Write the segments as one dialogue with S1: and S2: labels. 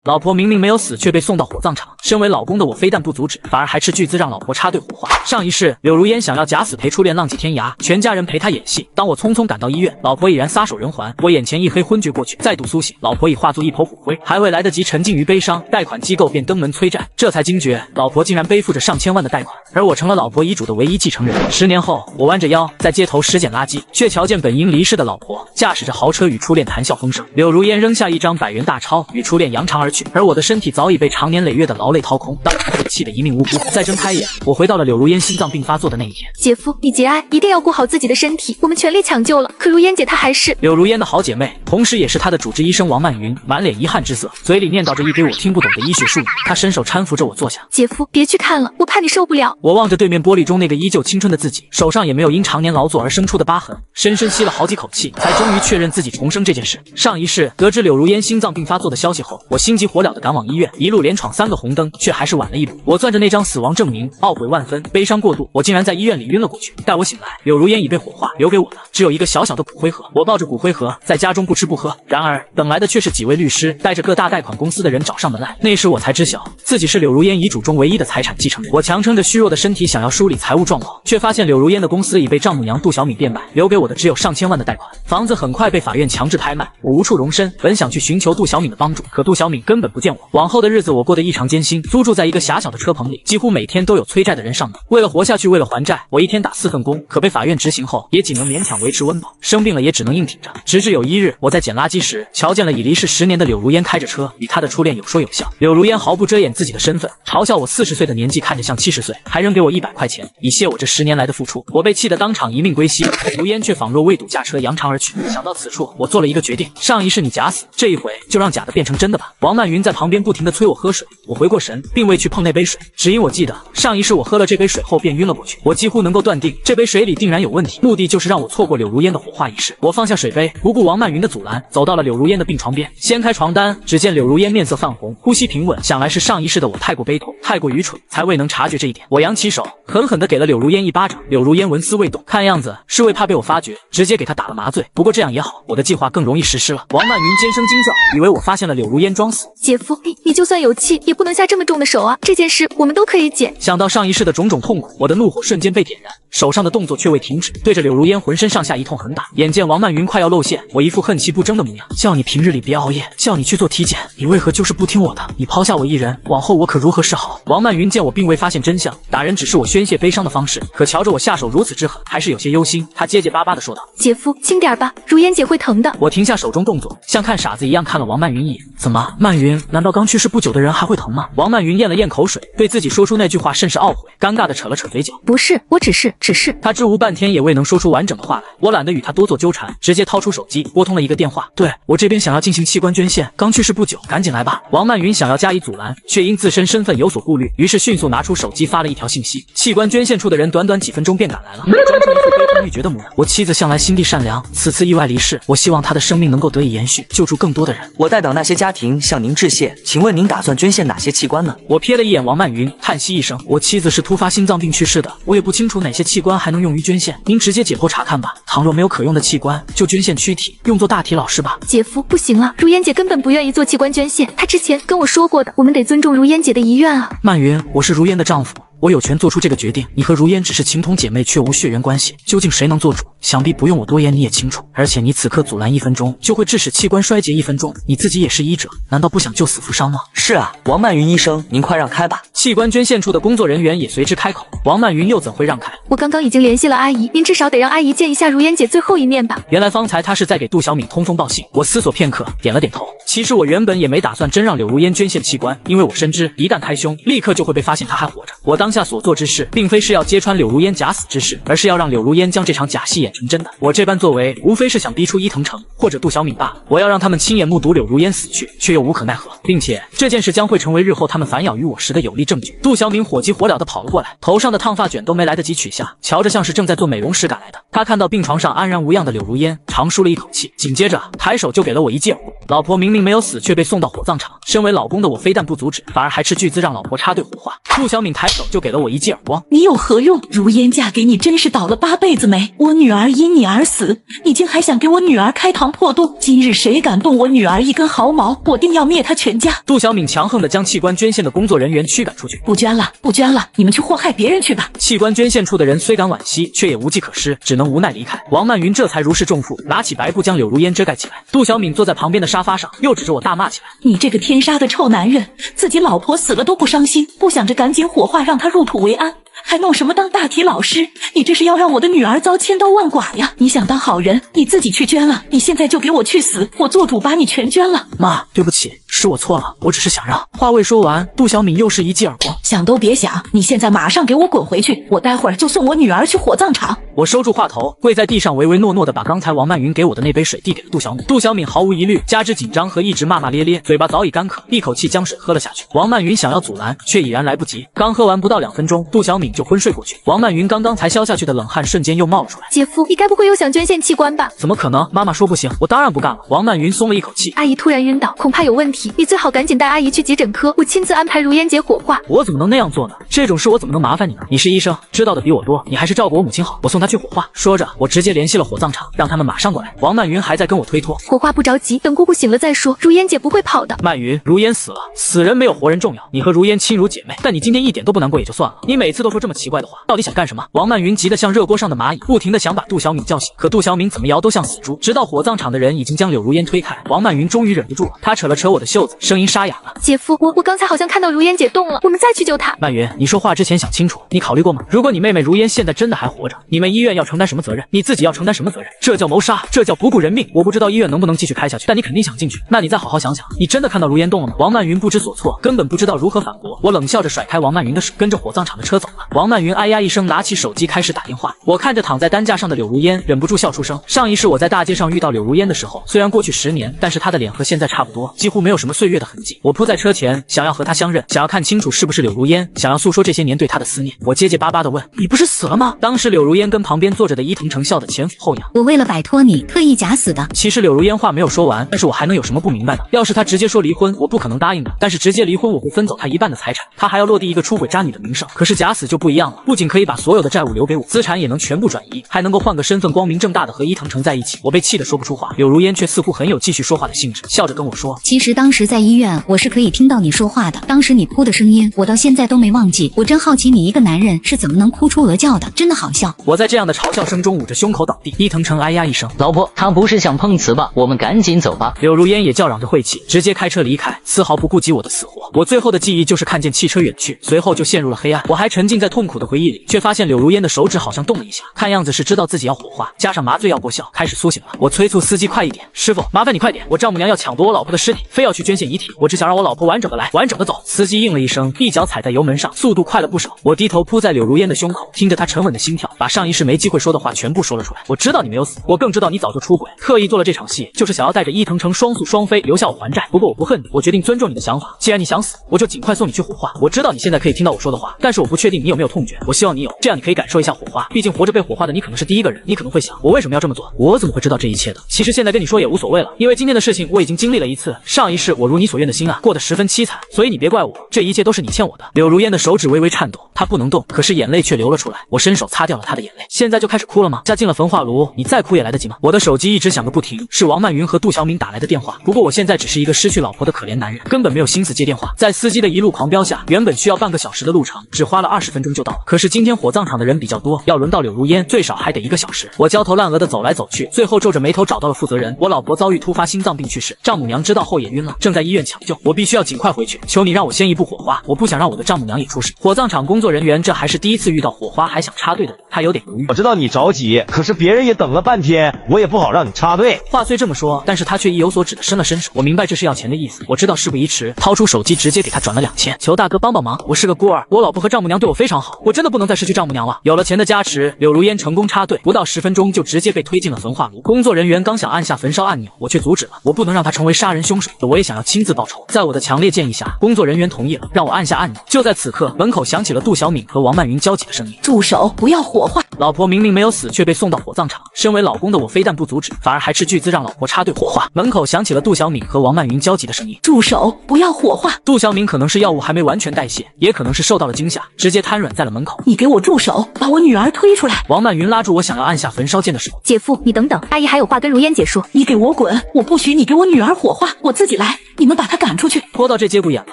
S1: 老婆明明没有死，却被送到火葬场。身为老公的我，非但不阻止，反而还斥巨资让老婆插队火化。上一世，柳如烟想要假死陪初恋浪迹天涯，全家人陪她演戏。当我匆匆赶到医院，老婆已然撒手人寰，我眼前一黑昏厥过去。再度苏醒，老婆已化作一抔骨灰，还未来得及沉浸于悲伤，贷款机构便登门催债。这才惊觉，老婆竟然背负着上千万的贷款，而我成了老婆遗嘱的唯一继承人。10年后，我弯着腰在街头拾捡垃圾，却瞧见本应离世的老婆驾驶着豪车与初恋谈笑风生。柳如烟扔下一张100元大钞，与初恋扬长而去，而我的身体早已被长年累月的劳累掏空，当场被气得一命呜呼。再睁开眼，我回到了柳如烟心脏病发作的那一天。
S2: 姐夫，你节哀，一定要顾好自己的身体，我们全力抢救了，可如烟姐她还是……
S1: 柳如烟的好姐妹，同时也是她的主治医生王曼云，满脸遗憾之色，嘴里念叨着一堆我听不懂的医学术语。她伸手搀扶着我坐下。
S2: 姐夫，别去看了，我怕你受不了。
S1: 我望着对面玻璃中那个依旧青春的自己，手上也没有因常年劳作而生出的疤痕，深深吸了好几口气，才终于确认自己重生这件事。上一世得知柳如烟心脏病发作的消息后，我心急火燎地赶往医院，一路连闯3个红灯，却还是晚了一步。我攥着那张死亡证明，懊悔万分，悲伤过度，我竟然在医院里晕了过去。待我醒来，柳如烟已被火化，留给我的只有一个小小的骨灰盒。我抱着骨灰盒在家中不吃不喝，然而等来的却是几位律师带着各大贷款公司的人找上门来。那时我才知晓，自己是柳如烟遗嘱中唯一的财产继承人。我强撑着虚弱的身体想要梳理财务状况，却发现柳如烟的公司已被丈母娘杜小敏变卖，留给我的只有上千万的贷款。房子很快被法院强制拍卖，我无处容身，本想去寻求杜小敏的帮助，可杜小敏根本不见我。往后的日子我过得异常艰辛，租住在一个狭小的车棚里，几乎每天都有催债的人上门。为了活下去，为了还债，我一天打4份工，可被法院执行后，也仅能勉强维持温饱，生病了也只能硬挺着。直至有一日，我在捡垃圾时，瞧见了已离世10年的柳如烟开着车，与她的初恋有说有笑。柳如烟毫不遮掩自己的身份，嘲笑我40岁的年纪看着像70岁，还扔给我100块钱，以谢我这10年来的付出。我被气得当场一命归西，如烟却仿若未睹驾车扬长而去。想到此处，我做了一个决定，上一世你假死，这一回就让假的变成真的吧。王曼云在旁边不停地催我喝水，我回过神，并未去碰那杯水，只因我记得上一世我喝了这杯水后便晕了过去。我几乎能够断定这杯水里定然有问题，目的就是让我错过柳如烟的火化仪式。我放下水杯，不顾王曼云的阻拦，走到了柳如烟的病床边，掀开床单，只见柳如烟面色泛红，呼吸平稳，想来是上一世的我太过悲痛，太过愚蠢，才未能察觉这一点。我扬起手，狠狠地给了柳如烟一巴掌，柳如烟纹丝未动，看样子是为怕被我发觉，直接给她打了麻醉。不过这样也好，我的计划更容易实施了。王曼云尖声惊叫，以为我发现了柳如烟装死。
S2: 姐夫，你就算有气，也不能下这么重的手啊！这件事我们都可以解。
S1: 想到上一世的种种痛苦，我的怒火瞬间被点燃，手上的动作却未停止，对着柳如烟浑身上下一通狠打。眼见王曼云快要露馅，我一副恨气不争的模样，叫你平日里别熬夜，叫你去做体检，你为何就是不听我的？你抛下我一人，往后我可如何是好？王曼云见我并未发现真相，打人只是我宣泄悲伤的方式，可瞧着我下手如此之狠，还是有些忧心。他结结巴巴地说道：“
S2: 姐夫，轻点吧，如烟姐会疼的。”
S1: 我停下手中动作，像看傻子一样看了王曼云一眼。怎么，曼云，难道刚去世不久的人还会疼吗？王曼云咽了咽口水，对自己说出那句话甚是懊悔，尴尬地扯了扯嘴角。
S2: 不是，我只是……
S1: 他支吾半天也未能说出完整的话来。我懒得与他多做纠缠，直接掏出手机拨通了一个电话。对，我这边想要进行器官捐献，刚去世不久，赶紧来吧。王曼云想要加以阻拦，却因自身身份有所顾虑，于是迅速拿出手机发了一条信息。器官捐献处的人短短几分钟便赶来了，装出一副悲痛欲绝的模样。我妻子向来心地善良，此次意外离世，我希望她的生命能够得以延续，救助更多的人。
S3: 我代表那些家庭向您致谢，请问您打算捐献哪些器官呢？
S1: 我瞥了一眼王曼云，叹息一声，我妻子是突发心脏病去世的，我也不清楚哪些器官还能用于捐献，您直接解剖查看吧。倘若没有可用的器官，就捐献躯体，用作大体老师吧。
S2: 姐夫，不行了，如烟姐根本不愿意做器官捐献，她之前跟我说过的，我们得尊重如烟姐的遗愿啊。
S1: 曼云，我是如烟的丈夫，我有权做出这个决定，你和如烟只是情同姐妹，却无血缘关系，究竟谁能做主？想必不用我多言，你也清楚。而且你此刻阻拦1分钟，就会致使器官衰竭1分钟，你自己也是医者，难道不想救死扶伤吗？
S3: 是啊，王曼云医生，您快让开吧。
S1: 器官捐献处的工作人员也随之开口，王曼云又怎会让开？
S2: 我刚刚已经联系了阿姨，您至少得让阿姨见一下如烟姐最后一面吧。
S1: 原来方才她是在给杜小敏通风报信。我思索片刻，点了点头。其实我原本也没打算真让柳如烟捐献器官，因为我深知一旦开凶，立刻就会被发现她还活着。我当下所做之事，并非是要揭穿柳如烟假死之事，而是要让柳如烟将这场假戏演成真的。我这般作为，无非是想逼出伊藤诚或者杜小敏罢了。我要让他们亲眼目睹柳如烟死去，却又无可奈何，并且这件事将会成为日后他们反咬于我时的有力证据。杜小敏火急火燎地跑了过来，头上的烫发卷都没来得及取下，瞧着像是正在做美容时赶来的。他看到病床上安然无恙的柳如烟，长舒了一口气，紧接着抬手就给了我一记耳光。老婆明明没有死，却被送到火葬场，身为老公的我非但不阻止，反而还斥巨资让老婆插队火化。杜小敏抬手就就给了我一记耳光。
S4: 你有何用？如烟嫁给你真是倒了8辈子霉。我女儿因你而死，你竟还想给我女儿开膛破肚！今日谁敢动我女儿一根毫毛，我定要灭他全家！
S1: 杜小敏强横地将器官捐献的工作人员驱赶出去。
S4: 不捐了，不捐了，你们去祸害别人去吧！
S1: 器官捐献处的人虽感惋惜，却也无计可施，只能无奈离开。王曼云这才如释重负，拿起白布将柳如烟遮盖起来。杜小敏坐在旁边的沙发上，又指着我大骂起来：“
S4: 你这个天杀的臭男人，自己老婆死了都不伤心，不想着赶紧火化让她入土为安，还弄什么当大体老师？你这是要让我的女儿遭千刀万剐呀！你想当好人，你自己去捐了，你现在就给我去死，我做主把你全捐了。”
S1: 妈，对不起，是我错了，我只是想让……话未说完，杜小敏又是一记耳光。
S4: 想都别想，你现在马上给我滚回去，我待会儿就送我女儿去火葬场。
S1: 我收住话头，跪在地上唯唯诺诺的把刚才王曼云给我的那杯水递给了杜小敏。杜小敏毫无疑虑，加之紧张和一直骂骂咧咧，嘴巴早已干渴，一口气将水喝了下去。王曼云想要阻拦，却已然来不及。刚喝完不到2分钟，杜小敏就昏睡过去。王曼云刚刚才消下去的冷汗瞬间又冒了出来。
S2: 姐夫，你该不会又想捐献器官吧？
S1: 怎么可能？妈妈说不行，我当然不干了。王曼云松了一口气。
S2: 阿姨突然晕倒，恐怕有问题，你最好赶紧带阿姨去急诊科，我亲自安排如烟姐火化。
S1: 我怎么能那样做呢？这种事我怎么能麻烦你呢？你是医生，知道的比我多，你还是照顾我母亲好，我送她去火化。说着，我直接联系了火葬场，让他们马上过来。王曼云还在跟我推脱，
S2: 火化不着急，等姑姑醒了再说，如烟姐不会跑的。
S1: 曼云，如烟死了，死人没有活人重要，你和如烟亲如姐妹，但你今天一点都不难过也就算了，你每次都说这么奇怪的话，到底想干什么？王曼云急得像热锅上的蚂蚁，不停地想把杜小敏叫醒，可杜小敏怎么摇都像死猪。直到火葬场的人已经将柳如烟推开，王曼云终于忍不住了，她扯了扯我的袖子，声音沙哑了：“
S2: 姐夫，我刚才好像看到如烟姐动了，我们再去救她。”
S1: 曼云，你说话之前想清楚，你考虑过吗？如果你妹妹如烟现在真的还活着，你们医院要承担什么责任？你自己要承担什么责任？这叫谋杀，这叫不顾人命。我不知道医院能不能继续开下去，但你肯定想进去，那你再好好想想，你真的看到如烟动了吗？王曼云不知所措，根本不知道如何反驳。我冷笑着甩开王曼云的手，跟着火葬场的车走了。王曼云哎呀一声，拿起手机开始打电话。我看着躺在担架上的柳如烟，忍不住笑出声。上一世我在大街上遇到柳如烟的时候，虽然过去10年，但是她的脸和现在差不多，几乎没有什么岁月的痕迹。我扑在车前，想要和她相认，想要看清楚是不是柳如烟，想要诉说这些年对她的思念。我结结巴巴地问：“你不是死了吗？”当时柳如烟跟旁边坐着的伊藤诚笑得前俯后仰。
S5: 我为了摆脱你，特意假死的。
S1: 其实柳如烟话没有说完，但是我还能有什么不明白的？要是她直接说离婚，我不可能答应的。但是直接离婚，我会分走她一半的财产，她还要落地一个出轨渣女的名声。可是假死就不一样了，不仅可以把所有的债务留给我，资产也能全部转移，还能够换个身份，光明正大的和伊藤诚在一起。我被气得说不出话，柳如烟却似乎很有继续说话的兴致，笑着跟我说：“
S5: 其实当时在医院，我是可以听到你说话的。当时你哭的声音，我到现在都没忘记。我真好奇，你一个男人是怎么能哭出鹅叫的？真的好笑。”
S1: 我在这样的嘲笑声中捂着胸口倒地。伊藤诚哎呀一声：“
S6: 老婆，他不是想碰瓷吧？我们赶紧走吧。”
S1: 柳如烟也叫嚷着晦气，直接开车离开，丝毫不顾及我的死活。我最后的记忆就是看见汽车远去，随后就陷入了黑暗。我还沉浸在痛苦的回忆里，却发现柳如烟的手指好像动了一下，看样子是知道自己要火化，加上麻醉药过效，开始苏醒了。我催促司机快一点，师傅，麻烦你快点，我丈母娘要抢夺我老婆的尸体，非要去捐献遗体，我只想让我老婆完整的来，完整的走。司机应了一声，一脚踩在油门上，速度快了不少。我低头扑在柳如烟的胸口，听着她沉稳的心跳，把上一世没机会说的话全部说了出来。我知道你没有死，我更知道你早就出轨，特意做了这场戏，就是想要带着伊藤诚双宿双飞，留下我还债。不过我不恨你，我决定尊重你的想法。既然你想死，我就尽快送你去火化。我知道你现在可以听到我说的话，但是我不确定你有没有痛觉，我希望你有，这样你可以感受一下火化。毕竟活着被火化的你可能是第一个人，你可能会想，我为什么要这么做？我怎么会知道这一切的？其实现在跟你说也无所谓了，因为今天的事情我已经经历了一次。上一世我如你所愿的心啊，过得十分凄惨，所以你别怪我，这一切都是你欠我的。柳如烟的手指微微颤抖，她不能动，可是眼泪却流了出来。我伸手擦掉了她的眼泪。现在就开始哭了吗？嫁进了焚化炉，你再哭也来得及吗？我的手机一直响个不停，是王曼云和杜小敏打来的电话。不过我现在只是一个失去老婆的可怜男人，根本没有心思接电话。在司机的一路狂飙下，原本需要半个小时的路程，只花了20分钟就到了。可是今天火葬场的人比较多，要轮到柳如烟，最少还得1个小时。我焦头烂额的走来走去，最后皱着眉头找到了负责人。我老婆遭遇突发心脏病去世，丈母娘知道后也晕了，正在医院抢救，我必须要尽快回去。求你让我先一步火化，我不想让我的丈母娘也出事。火葬场工作人员这还是第一次遇到火花还想插队的人，他有点犹豫。
S7: 我知道你着急，可是别人也等了半天，我也不好让你插队。
S1: 话虽这么说，但是他却意有所指的伸了伸手。我明白这是要钱的意思，我知道事不宜迟，掏出手机直接给他转了2000，求大哥帮帮忙，我是个孤儿，我老婆和丈母娘对我非常好，我真的不能再失去丈母娘了。有了钱的加持，柳如烟成功插队，不到10分钟就直接被推进了焚化炉。工作人员刚想按下焚烧按钮，我却阻止了，我不能让他成为杀人凶手，我也想要亲自报仇。在我的强烈建议下，工作人员同意了，让我按下按钮。就在此刻，门口响起了杜小敏和王曼云焦急的声音：“
S4: 住手，不要火化！”
S1: 老婆明明没有死，却被送到火葬场。身为老公的我非但不阻止，反而还斥巨资让老婆插队火化。门口响起了杜小敏和王曼云焦急的声音：“
S4: 住手，不要火化！”
S1: 杜小敏可能是药物还没完全代谢，也可能是受到了惊吓，直接瘫软在了门口。
S4: 你给我住手，把我女儿推出来！
S1: 王曼云拉住我想要按下焚烧键的手。
S2: 姐夫，你等等，阿姨还有话跟如烟姐说。
S4: 你给我滚！我不许你给我女儿火化，我自己来。你们把她赶出去。
S1: 拖到这节骨眼了，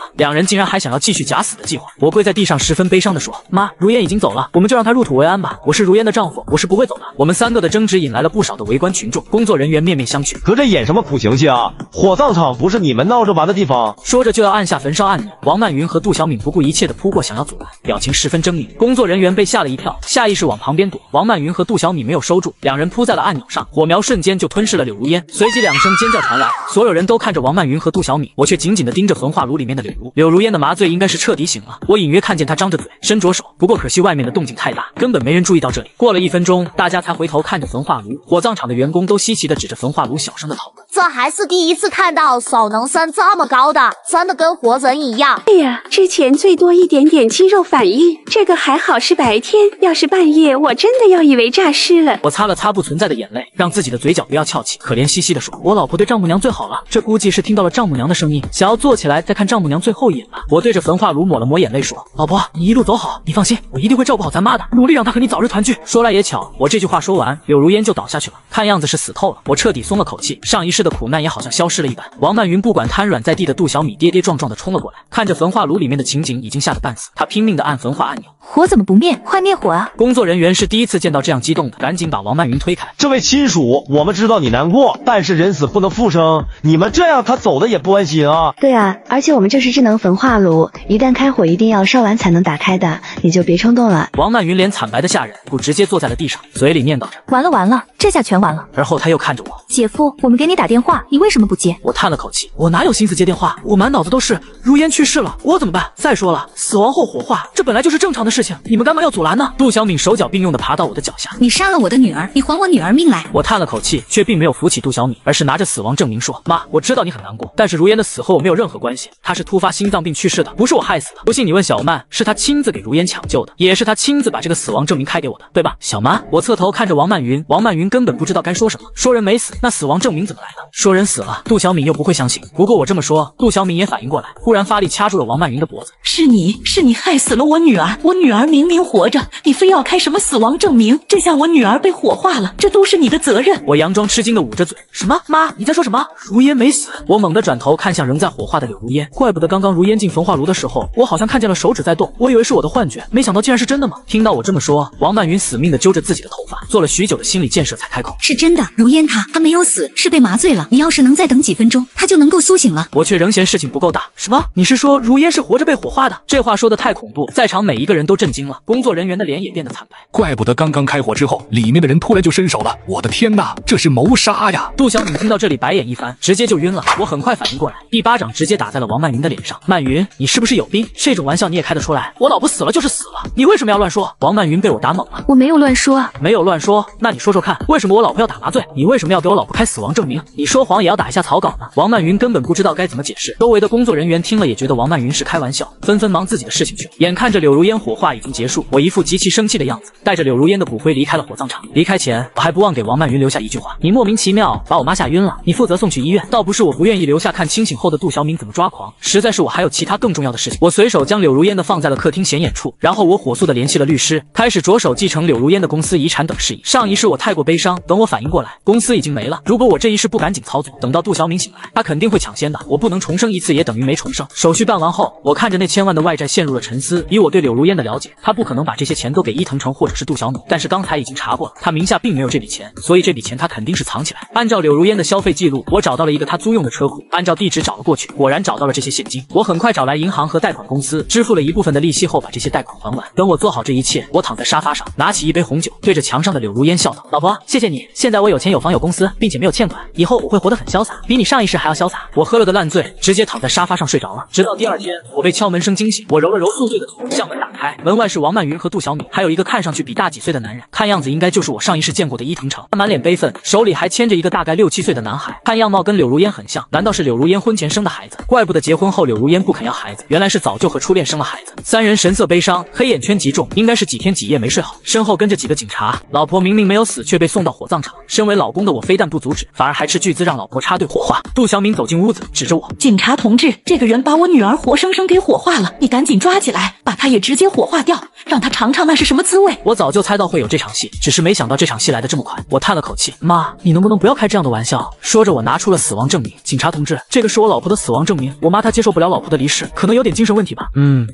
S1: 两人竟然还想要继续假死的计划。我跪在地上，十分悲伤地说：“妈，如烟已经走了，我们就让她入土为安吧。我是如烟的丈夫，我是不会走的。”我们三个的争执引来了不少的围观群众，工作人员面面相觑。
S7: 搁这演什么苦情戏啊？火葬场不是你们闹着玩的地方。
S1: 说着就要按下焚烧按钮，王曼云和杜小敏不顾一切的扑过，想要阻拦，表情十分狰狞。工作人员被吓了一跳，下意识往旁边躲。王曼云和杜小敏没有收住，两人扑在了按钮上，火苗瞬间就吞噬了柳如烟。随即两声尖叫传来，所有人都看着王曼云和杜小敏，我却紧紧地盯着焚化炉里面的柳如。柳如烟的麻醉应该是彻底醒了，我隐约看见她张着嘴，伸着手，不过可惜外面的动静太大，根本没人注意到这里。过了1分钟，大家才回头看着焚化炉，火葬场的员工都稀奇地指着焚化炉小声地讨论。
S8: 这还是第一次看到手能升这么高的，真的跟活人一样。
S9: 哎呀，之前最多一点点肌肉反应，这个还好是白天，要是半夜，我真的要以为诈尸了。
S1: 我擦了擦不存在的眼泪，让自己的嘴角不要翘起，可怜兮兮地说：“我老婆对丈母娘最好了，这估计是听到了丈母娘的声音，想要坐起来再看丈母娘最后一眼吧。”我对着焚化炉抹了抹眼泪说：“老婆，你一路走好，你放心，我一定会照顾好咱妈的，努力让她和你早日团聚。”说来也巧，我这句话说完，柳如烟就倒下去了，看样子是死透了。我彻底松了口气，上一世的苦难也好像消失了一般。王曼云不管瘫软在地的杜小米，跌跌撞撞地冲了过来，看着焚化炉里面的情景，已经吓得半死。他拼命地按焚化按钮，
S2: 火怎么不灭？快灭火啊！
S1: 工作人员是第一次见到这样激动的，赶紧把王曼云推开。
S7: 这位亲属，我们知道你难过，但是人死不能复生，你们这样他走的也不安心啊。
S10: 对啊，而且我们这是智能焚化炉，一旦开火一定要烧完才能打开的，你就别冲动了。
S1: 王曼云脸惨白的吓人，不直接坐在了地上，嘴里念叨着：“
S2: 完了完了，这下全完了。”
S1: 而后他又看着我：“
S2: 姐夫，我们给你打电话，你为什么不接？”
S1: 我叹了口气，我哪有心思接电话？我满脑子都是如烟去世了，我怎么办？再说了，死亡后火化，这本来就是正常的事情，你们干嘛要阻拦呢？杜小敏手脚并用的爬到我的脚下：“
S5: 你杀了我的女儿，你还我女儿命来！”
S1: 我叹了口气，却并没有扶起杜小敏，而是拿着死亡证明说：“妈，我知道你很难过，但是如烟的死和我没有任何关系，她是突发心脏病去世的，不是我害死的。不信你问小曼，是她亲自给如烟抢救的，也是她亲自把这个死亡证明开给我的，对吧？”小曼，我侧头看着王曼云，王曼云根本不知道该说什么。说人没死，那死亡证明怎么来的？说人死了，杜小敏又不会相信。不过我这么说，杜小敏也反应过来，忽然发力掐住了王曼云的脖子：“
S4: 是你害死了我女儿，我女儿明明活着，你非要开什么死亡证明？这下我女儿被火化了，这都是你的责任。”
S1: 我佯装吃惊的捂着嘴：“什么？妈，你在说什么？如烟没死？”我猛地转头看向仍在火化的柳如烟，怪不得刚刚如烟进焚化炉的时候，我好像看见了手指在动，我以为是我的幻觉，没想到竟然是真的吗？听到我这么说，王曼云死命地揪着自己的头发，做了许久的心理建设才开口：“
S5: 是真的，如烟她没有死，是被麻醉了。你要是能再等几分钟，她就能够苏醒了。”
S1: 我却仍嫌事情不够大。什么？你是说如烟是活着被火化的？这话说的太恐怖，在场每一个人都震惊了，工作人员的脸也变得惨白。
S11: 怪不得刚刚开火之后，里面的人突然就伸手了。我的天哪，这是谋杀呀！
S1: 杜小敏听到这里白眼一翻，直接就晕了。我很快反应过来，一巴掌直接打在了王曼云的脸上。曼云，你是不是有病？这种玩笑你也开得出来？我老婆死了就是死了，你为什么要乱说？王曼云被我打懵了。
S2: 我没有乱说啊。
S1: 没有乱说？那你说说看，为什么我老婆要打麻醉？你为什么要给我老婆开死亡证明？你说谎也要打一下草稿呢？王曼云根本不知道该怎么解释。周围的工作人员听了也觉得王曼云是开玩笑，纷纷忙自己的事情去了。眼看着柳如烟火化已经结束，我一副极其生气的样子，带着柳如烟的骨灰离开了火葬场。离开前，我还不忘给王曼云留下一句话：你莫名其妙把我妈吓晕了，你负责送去医院。倒不是我不愿意留下看清醒后的杜小敏怎么抓狂，实在是我还有其他更重要的事情。我随手将柳如烟的放在了客厅显眼处，然后我火速的联系了律师，开始着手继承柳如烟的公司遗产等事宜。上一世我太过悲伤，等我反应过来，公司已经没了。如果我这一世不赶紧操作，等到杜小敏醒来，她肯定会抢先的。我不能重生一次，也等于没重生。手续办完后，我看着那千万的外债陷入了沉思。以我对柳如烟的了解，她不可能把这些钱都给伊藤诚或者是杜小敏，但是刚才已经查过了，她名下并没有这笔钱，所以这笔钱她肯定是藏起来。按照柳如烟的消费记录，我找到了一个她租用的车库，按照地址找了过去，果然找到了这些现金。我很快找来银行和贷款公司，支付了一部分的利息后，把这些贷款还完。等我做好这一切，我躺在沙发上，拿起一杯红酒，对着墙上的柳如烟笑道：“老婆，谢谢你，现在我有钱有房有公司，并且没有欠款，以后我会活得很潇洒，比你上一世还要潇洒。”我喝了个烂醉，直接躺在沙发上睡着了。直到第二天，我被敲门声惊醒，我揉了揉宿醉的头，将门打开，门外是王曼云和杜小敏，还有一个看上去比大几岁的男人，看样子应该就是我上一世见过的伊藤诚。他满脸悲愤，手里还牵着一个大概6、7岁的男孩，看样貌跟柳如烟很像。难道是柳如烟婚前生的孩子？怪不得结婚后柳如烟不肯要孩子，原来是早就和初恋生了孩子。三人神色悲伤，黑眼圈极重，应该是几天几夜没睡好。身后跟着几个警察，老婆明明没有死，却被送到火葬场。身为老公的我非但不阻止，反而还斥巨资让老婆插队火化。杜小敏走进屋子，指着我：“
S4: 警察同志，这个人人把我女儿活生生给火化了，你赶紧抓起来，把她也直接火化掉，让她尝尝那是什么滋味。
S1: 我早就猜到会有这场戏，只是没想到这场戏来得这么快。我叹了口气，妈，你能不能不要开这样的玩笑？说着，我拿出了死亡证明。警察同志，这个是我老婆的死亡证明。我妈她接受不了老婆的离世，可能有点精神问题吧。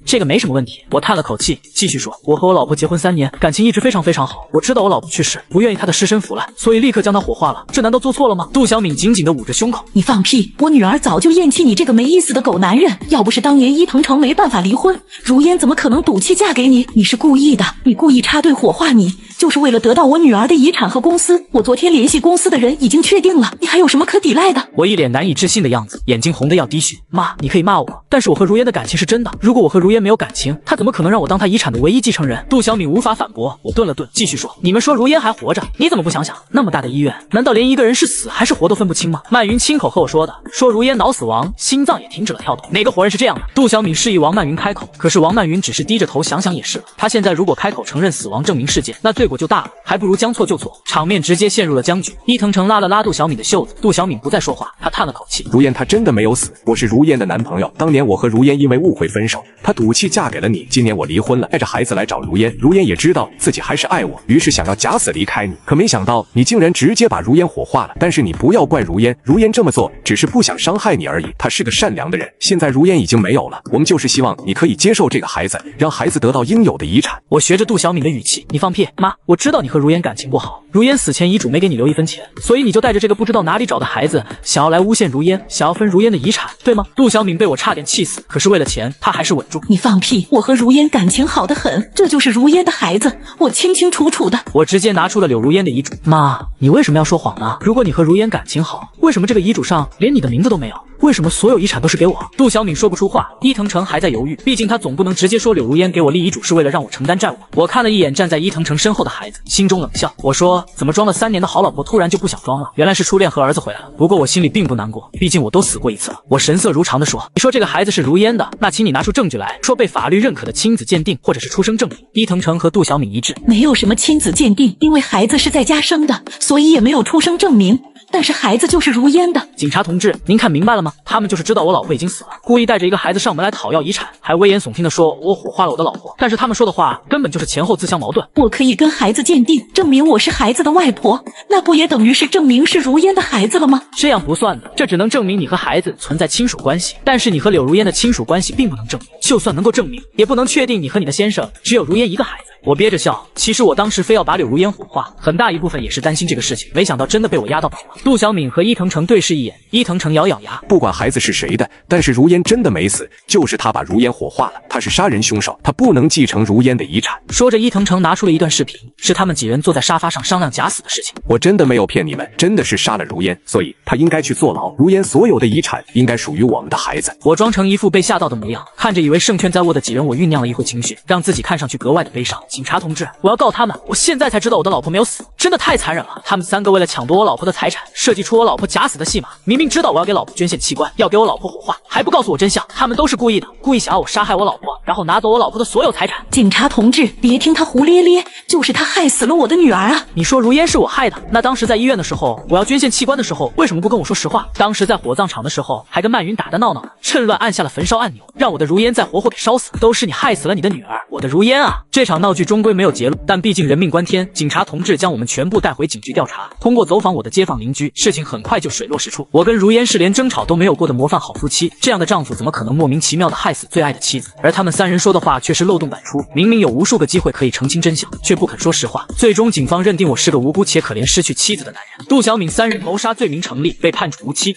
S1: 这个没什么问题。我叹了口气，继续说，我和我老婆结婚3年，感情一直非常非常好。我知道我老婆去世，不愿意她的尸身腐烂，所以立刻将她火化了。这难道做错了吗？杜小敏紧紧地捂着胸口。
S4: 你放屁！我女儿早就厌弃你这个没意思的狗男人。要不是当年伊藤城没办法离婚，如烟怎么可能赌气嫁给你？你是故意的，你故意插队火化你，就是为了得到我女儿的遗产和公司。我昨天联系公司的人已经确定了，你还有什么可抵赖的？
S1: 我一脸难以置信的样子，眼睛红得要滴血。妈，你可以骂我，但是我和如烟的感情是真的。如果我和如烟没有感情，她怎么可能让我当她遗产的唯一继承人？杜小敏无法反驳。我顿了顿，继续说，你们说如烟还活着，你怎么不想想，那么大的医院，难道连一个人是死还是活都分不清吗？曼云亲口和我说的，说如烟脑死亡，心脏也停止了跳动。哪个活人是这样的？杜小敏示意王曼云开口，可是王曼云只是低着头想想也是了。他现在如果开口承认死亡证明事件，那罪过就大了，还不如将错就错。场面直接陷入了僵局。伊藤城拉了拉杜小敏的袖子，杜小敏不再说话，她叹了口气。
S12: 如烟她真的没有死，我是如烟的男朋友。当年我和如烟因为误会分手，她赌气嫁给了你。今年我离婚了，带着孩子来找如烟，如烟也知道自己还是爱我，于是想要假死离开你。可没想到你竟然直接把如烟火化了。但是你不要怪如烟，如烟这么做只是不想伤害你而已，她是个善良的人。现在如烟已经没有了，我们就是希望你可以接受这个孩子，让孩子得到应有的遗产。
S1: 我学着杜小敏的语气，你放屁！妈，我知道你和如烟感情不好，如烟死前遗嘱没给你留1分钱，所以你就带着这个不知道哪里找的孩子，想要来诬陷如烟，想要分如烟的遗产，对吗？杜小敏被我差点气死，可是为了钱，她还是稳住。
S4: 你放屁！我和如烟感情好得很，这就是如烟的孩子，我清清楚楚的。
S1: 我直接拿出了柳如烟的遗嘱。妈，你为什么要说谎呢？如果你和如烟感情好，为什么这个遗嘱上连你的名字都没有？为什么所有遗产都是给我？杜小敏说不出话，伊藤城还在犹豫，毕竟他总不能直接说柳如烟给我立遗嘱是为了让我承担债务。我看了一眼站在伊藤城身后的孩子，心中冷笑。我说，怎么装了3年的好老婆突然就不想装了？原来是初恋和儿子回来了。不过我心里并不难过，毕竟我都死过一次了。我神色如常地说，你说这个孩子是如烟的，那请你拿出证据来，说被法律认可的亲子鉴定或者是出生证明。伊藤城和杜小敏一致，
S4: 没有什么亲子鉴定，因为孩子是在家生的，所以也没有出生证明。但是孩子就是如烟的。
S1: 警察同志，您看明白了吗？他们就是知道我老婆已经死了，故意带着一个孩子上门来讨要遗产，还危言耸听的说我火化了我的老婆。但是他们说的话根本就是前后自相矛盾。
S4: 我可以跟孩子鉴定，证明我是孩子的外婆，那不也等于是证明是如烟的孩子了吗？
S1: 这样不算的，这只能证明你和孩子存在亲属关系，但是你和柳如烟的亲属关系并不能证明，就算能够证明，也不能确定你和你的先生只有如烟一个孩子。我憋着笑，其实我当时非要把柳如烟火化，很大一部分也是担心这个事情，没想到真的被我压到宝了。杜小敏和伊藤城对视一眼，伊藤城咬咬牙，
S12: 不管孩子是谁的，但是如烟真的没死，就是他把如烟火化了，他是杀人凶手，他不能继承如烟的遗产。
S1: 说着，伊藤城拿出了一段视频，是他们几人坐在沙发上商量假死的事情。
S12: 我真的没有骗你们，真的是杀了如烟，所以他应该去坐牢，如烟所有的遗产应该属于我们的孩子。
S1: 我装成一副被吓到的模样，看着以为胜券在握的几人，我酝酿了一会情绪，让自己看上去格外的悲伤。警察同志，我要告他们！我现在才知道我的老婆没有死，真的太残忍了。他们3个为了抢夺我老婆的财产，设计出我老婆假死的戏码，明明知道我要给老婆捐献器官，要给我老婆火化，还不告诉我真相。他们都是故意的，故意想要我杀害我老婆，然后拿走我老婆的所有财产。
S4: 警察同志，别听他胡咧咧，就是他害死了我的女儿啊！
S1: 你说如烟是我害的，那当时在医院的时候，我要捐献器官的时候，为什么不跟我说实话？当时在火葬场的时候，还跟曼云打打闹闹的，趁乱按下了焚烧按钮，让我的如烟再活活给烧死，都是你害死了你的女儿，我的如烟啊！这场闹剧终归没有结论，但毕竟人命关天，警察同志将我们全部带回警局调查。通过走访我的街坊邻居，事情很快就水落石出。我跟如烟是连争吵都没有过的模范好夫妻，这样的丈夫怎么可能莫名其妙的害死最爱的妻子？而他们3人说的话却是漏洞百出，明明有无数个机会可以澄清真相，却不肯说实话。最终警方认定我是个无辜且可怜失去妻子的男人。杜小敏3人谋杀罪名成立，被判处无期。